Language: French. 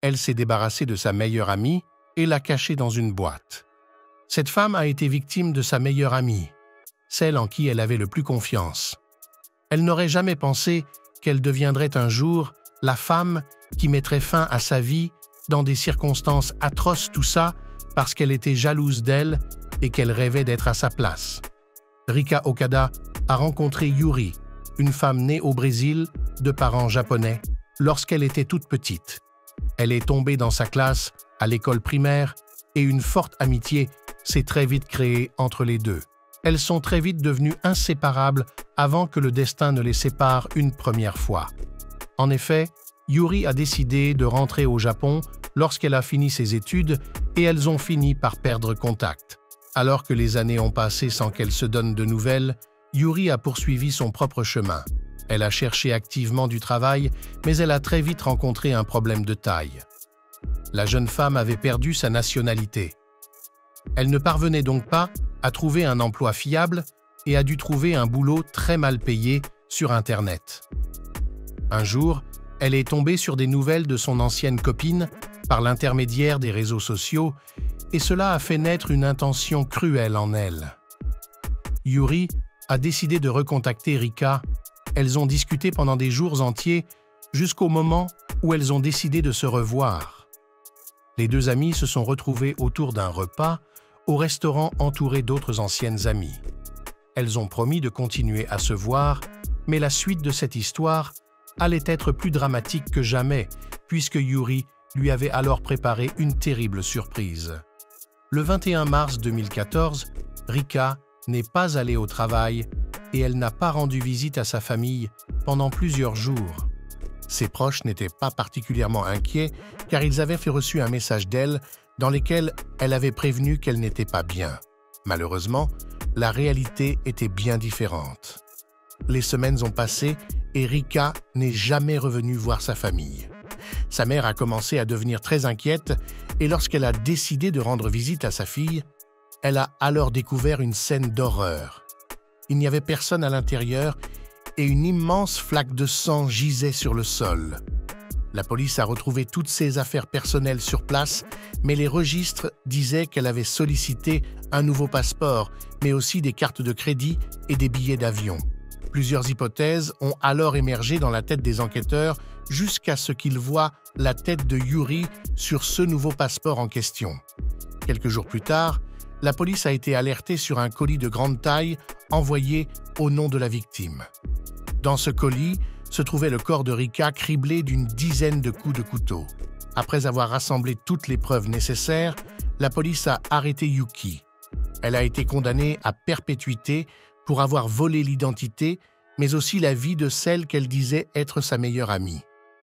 Elle s'est débarrassée de sa meilleure amie et l'a cachée dans une boîte. Cette femme a été victime de sa meilleure amie, celle en qui elle avait le plus confiance. Elle n'aurait jamais pensé qu'elle deviendrait un jour la femme qui mettrait fin à sa vie dans des circonstances atroces, tout ça parce qu'elle était jalouse d'elle et qu'elle rêvait d'être à sa place. Rika Okada a rencontré Yuri, une femme née au Brésil de parents japonais, lorsqu'elle était toute petite. Elle est tombée dans sa classe à l'école primaire et une forte amitié s'est très vite créée entre les deux. Elles sont très vite devenues inséparables avant que le destin ne les sépare une première fois. En effet, Yuri a décidé de rentrer au Japon lorsqu'elle a fini ses études et elles ont fini par perdre contact. Alors que les années ont passé sans qu'elle se donne de nouvelles, Yuri a poursuivi son propre chemin. Elle a cherché activement du travail, mais elle a très vite rencontré un problème de taille. La jeune femme avait perdu sa nationalité. Elle ne parvenait donc pas à trouver un emploi fiable et a dû trouver un boulot très mal payé sur Internet. Un jour, elle est tombée sur des nouvelles de son ancienne copine par l'intermédiaire des réseaux sociaux et cela a fait naître une intention cruelle en elle. Yuri a décidé de recontacter Rika. Elles ont discuté pendant des jours entiers jusqu'au moment où elles ont décidé de se revoir. Les deux amies se sont retrouvées autour d'un repas au restaurant entouré d'autres anciennes amies. Elles ont promis de continuer à se voir, mais la suite de cette histoire allait être plus dramatique que jamais, puisque Yuri lui avait alors préparé une terrible surprise. Le 21 mars 2014, Rika n'est pas allée au travail et elle n'a pas rendu visite à sa famille pendant plusieurs jours. Ses proches n'étaient pas particulièrement inquiets car ils avaient reçu un message d'elle dans lequel elle avait prévenu qu'elle n'était pas bien. Malheureusement, la réalité était bien différente. Les semaines ont passé et Rika n'est jamais revenue voir sa famille. Sa mère a commencé à devenir très inquiète et lorsqu'elle a décidé de rendre visite à sa fille, elle a alors découvert une scène d'horreur. Il n'y avait personne à l'intérieur et une immense flaque de sang gisait sur le sol. La police a retrouvé toutes ses affaires personnelles sur place, mais les registres disaient qu'elle avait sollicité un nouveau passeport, mais aussi des cartes de crédit et des billets d'avion. Plusieurs hypothèses ont alors émergé dans la tête des enquêteurs jusqu'à ce qu'ils voient la tête de Yuri sur ce nouveau passeport en question. Quelques jours plus tard, la police a été alertée sur un colis de grande taille envoyé au nom de la victime. Dans ce colis se trouvait le corps de Rika criblé d'une dizaine de coups de couteau. Après avoir rassemblé toutes les preuves nécessaires, la police a arrêté Yuki. Elle a été condamnée à perpétuité pour avoir volé l'identité, mais aussi la vie de celle qu'elle disait être sa meilleure amie.